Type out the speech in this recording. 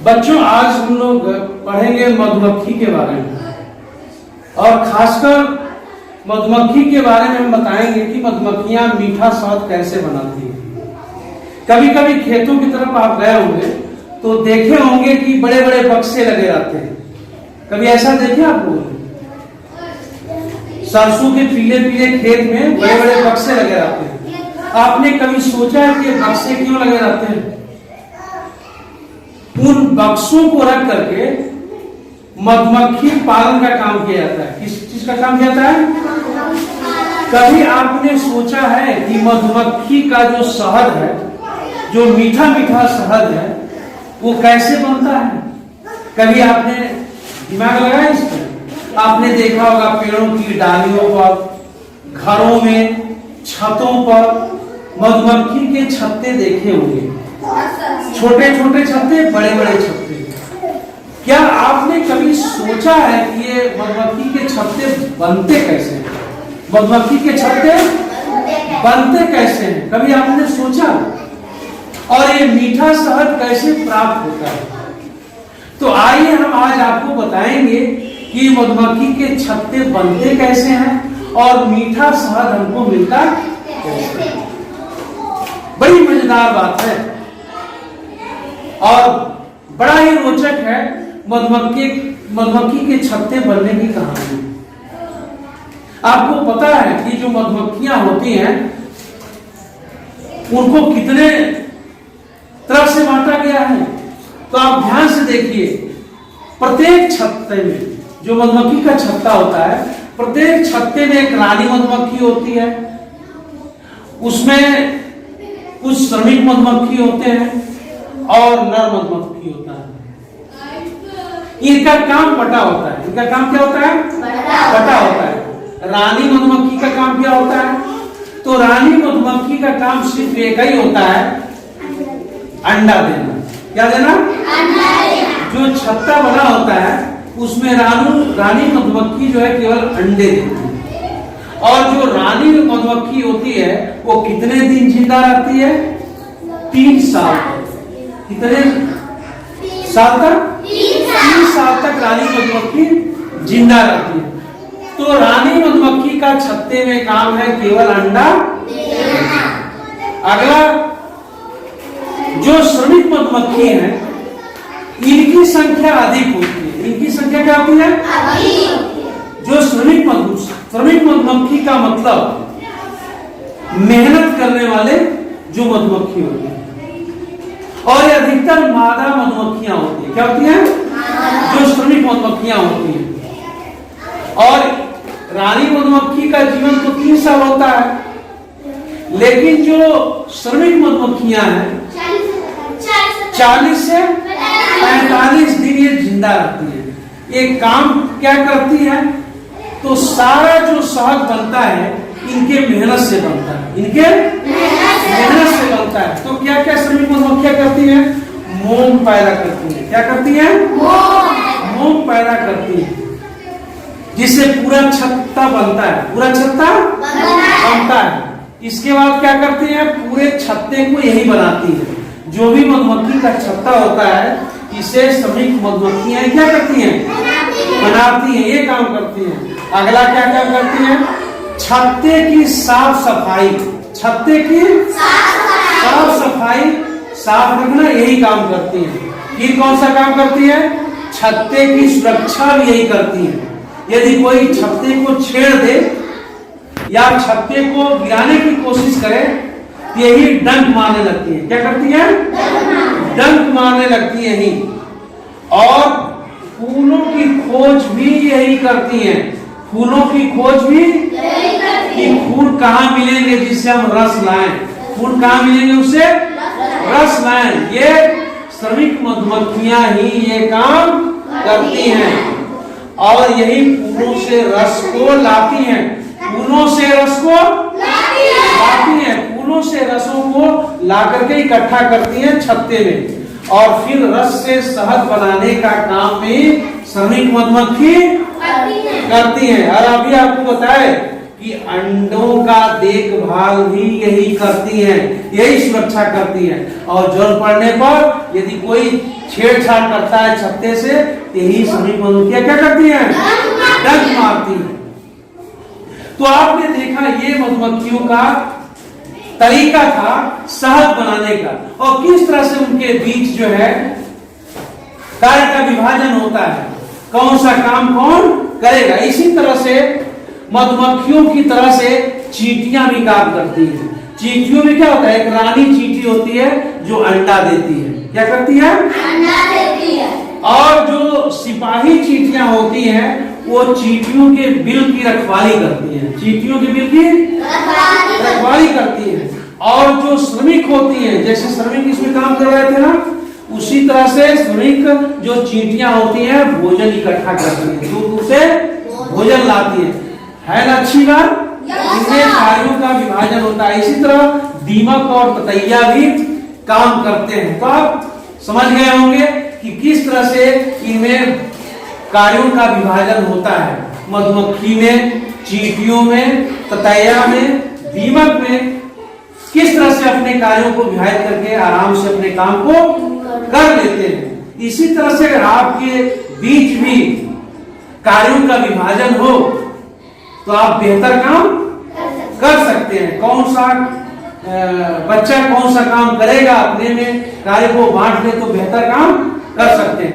बच्चों, आज हम लोग पढ़ेंगे मधुमक्खी के बारे में, और खासकर मधुमक्खी के बारे में हम बताएंगे कि मधुमक्खियां मीठा शहद कैसे बनाती हैं। कभी कभी खेतों की तरफ आप गए होंगे तो देखे होंगे कि बड़े बड़े बक्से लगे रहते हैं। कभी ऐसा देखे आप लोग? सरसों के पीले पीले खेत में बड़े बड़े बक्से लगे रहते हैं। आपने कभी सोचा है कि बक्से क्यों लगे रहते हैं? उन बक्सों को रख करके मधुमक्खी पालन का काम किया जाता है। किस चीज का काम किया जाता है? कभी आपने सोचा है कि मधुमक्खी का जो शहद है, जो मीठा मीठा शहद है, वो कैसे बनता है? कभी आपने दिमाग लगाया इस पर? आपने देखा होगा पेड़ों की डालियों पर, घरों में, छतों पर मधुमक्खी के छत्ते देखे होंगे। छोटे छोटे छत्ते, बड़े बड़े छत्ते। क्या आपने कभी सोचा है कि ये मधुमक्खी के छत्ते बनते कैसे हैं? मधुमक्खी के छत्ते बनते कैसे हैं? कभी आपने सोचा? और ये मीठा शहद कैसे प्राप्त होता है? तो आइए हम आज आपको बताएंगे कि मधुमक्खी के छत्ते बनते कैसे हैं और मीठा शहद हमको मिलता कैसे। बड़ी मजेदार बात है और बड़ा ही रोचक है मधुमक्खी के छत्ते बनने की कहानी। आपको पता है कि जो मधुमक्खियां होती हैं उनको कितने तरह से बांटा गया है? तो आप ध्यान से देखिए, प्रत्येक छत्ते में, जो मधुमक्खी का छत्ता होता है, प्रत्येक छत्ते में एक रानी मधुमक्खी होती है, उसमें कुछ श्रमिक मधुमक्खी होते हैं और नर मधुमक्खी होता है। इनका काम बटा होता है। इनका काम क्या होता है? बटा होता है। रानी मधुमक्खी का काम क्या होता है? तो रानी मधुमक्खी का काम सिर्फ एक ही होता है, अंडा देना। क्या देना? अंडा देना। जो छत्ता बना होता है उसमें रानी मधुमक्खी जो है केवल अंडे देती है। और जो रानी मधुमक्खी होती है वो कितने दिन जिंदा रहती है? 3 साल। कितने साल तक? 3 साल तक रानी मधुमक्खी जिंदा रहती है। तो रानी मधुमक्खी का छत्ते में काम है केवल अंडा देना। अगला, जो श्रमिक मधुमक्खी है इनकी संख्या अधिक होती है। इनकी संख्या क्या होती है? जो श्रमिक मधुमक्खी का मतलब मेहनत करने वाले जो मधुमक्खी होती है, और ये अधिकतर मादा मधुमक्खियां होती है। क्या होती है? जो श्रमिक मधुमक्खियां होती है। और रानी मधुमक्खी का जीवन तो 3 साल होता है, लेकिन जो श्रमिक मधुमक्खियां हैं 40 से 45 दिन ये जिंदा रहती है। ये काम क्या करती है? तो सारा जो शहद बनता है इनके मेहनत से बनता है। इनके मेहनत से बनता है। तो क्या क्या श्रमिक मधुमक्खियां करती है? मोम पैदा करती है। क्या करती है? मोम पैदा करती है, जिससे पूरा छत्ता बनता है। पूरा छत्ता बनता है। इसके बाद क्या करती है? पूरे छत्ते को यही बनाती है। जो भी मधुमक्खी का छत्ता होता है इसे श्रमिक मधुमक्खियां क्या करती हैं? बनाती हैं। ये काम करती हैं। अगला क्या काम करती है? छत्ते की साफ सफाई। छत्ते की साफ सफाई, साफ रखना, यही काम करती है। फिर कौन सा काम करती है? छत्ते की सुरक्षा भी यही करती है। यदि कोई छत्ते को छेड़ दे या छत्ते को गिराने की कोशिश करे, यही डंक मारने लगती है। क्या करती है? डंक मारने लगती है ही। और फूलों की खोज भी यही करती हैं। फूलों की खोज भी कि फूल कहाँ मिलेंगे जिससे हम रस लाएं। फूल कहाँ मिलेंगे उससे रस लाएं। ये श्रमिक मधुमक्खियां ही ये काम करती हैं और यही फूलों से रस को लाती हैं। फूलों से रस को लाती हैं। फूलों से रसों को ला करके इकट्ठा करती हैं छत्ते में, और फिर रस से शहद बनाने का काम भी श्रमिक मधुमक्खी करती हैं। और अभी आपको बताए कि कि अंडों का देखभाल भी यही करती हैं, यही सुरक्षा करती हैं। और जरूरत पड़ने पर यदि कोई छेड़छाड़ करता है छत्ते से, यही श्रमिक मधुमक्खियां क्या करती हैं? डंक मारती हैं। तो आपने देखा ये मधुमक्खियों का तरीका था शहद बनाने का, और किस तरह से उनके बीच जो है कार्य का विभाजन होता है, कौन सा काम कौन करेगा। इसी तरह से मधुमक्खियों की तरह से चींटियां भी काम करती हैं। चींटियों में क्या होता है, एक रानी चींटी होती है जो अंडा देती है। क्या करती है? अंडा देती है। और जो सिपाही चींटियां होती हैं वो चींटियों के बिल की रखवाली करती हैं। चींटियों के बिल की रखवाली करती हैं। और जो श्रमिक होती हैं, जैसे श्रमिक इसमें काम कर रहे थे ना, उसी तरह से श्रमिक जो चींटियां होती हैं भोजन इकट्ठा करती हैं, दूर से भोजन लाती है ना अच्छी बात। इनमें कार्यों का विभाजन होता है। इसी तरह दीमक और ततैया भी काम करते हैं। तो आप समझ गए होंगे कि किस तरह से इनमें कार्यों का विभाजन होता है। मधुमक्खी में, चींटियों में, ततैया में, दीमक में किस तरह से अपने कार्यों को विभाजित करके आराम से अपने काम को कर लेते हैं। इसी तरह से अगर आपके बीच भी कार्यों का विभाजन हो तो आप बेहतर काम कर सकते हैं। कौन सा बच्चा कौन सा काम करेगा, अपने में कार्य को बांट दे तो बेहतर काम कर सकते हैं।